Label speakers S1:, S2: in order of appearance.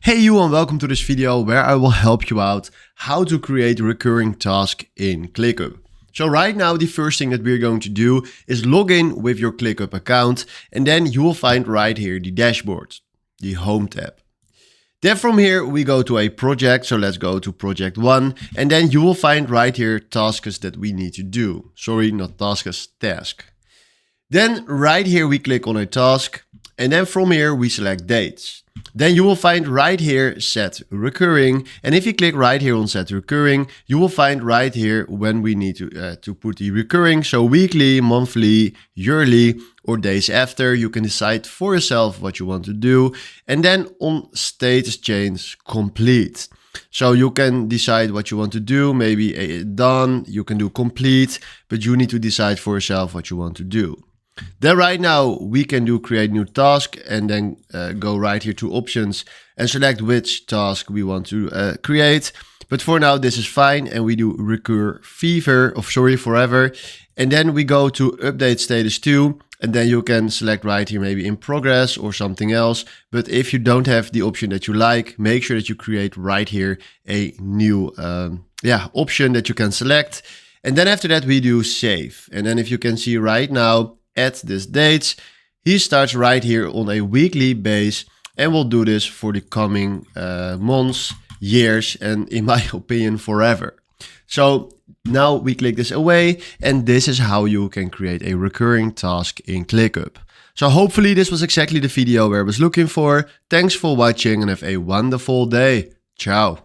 S1: Hey you, and welcome to this video where I will help you out how to create recurring tasks in ClickUp. So right now the first thing that we're going to do is log in with your ClickUp account, and then you will find right here the dashboard, the home tab. Then from here we go to a project, so let's go to project 1, and then you will find right here tasks that we need to do. Sorry, not tasks, task. Then right here we click on a task, and then from here we select dates. Then you will find right here set recurring, and if you click right here on set recurring, you will find right here when we need to put the recurring, so weekly, monthly, yearly, or days after. You can decide for yourself what you want to do, and then on status change complete. So you can decide what you want to do, maybe done, you can do complete, but you need to decide for yourself what you want to do. Then right now we can do create new task, and then go right here to options and select which task we want to create. But for now this is fine, and we do recur forever. And then we go to update status 2, and then you can select right here maybe in progress or something else. But if you don't have the option that you like, make sure that you create right here a new option that you can select. And then after that we do save. And then if you can see right now, at this dates, he starts right here on a weekly base, and we'll do this for the coming months, years, and in my opinion forever. So now we click this away, and this is how you can create a recurring task in ClickUp. So hopefully this was exactly the video where I was looking for. Thanks for watching and have a wonderful day. Ciao.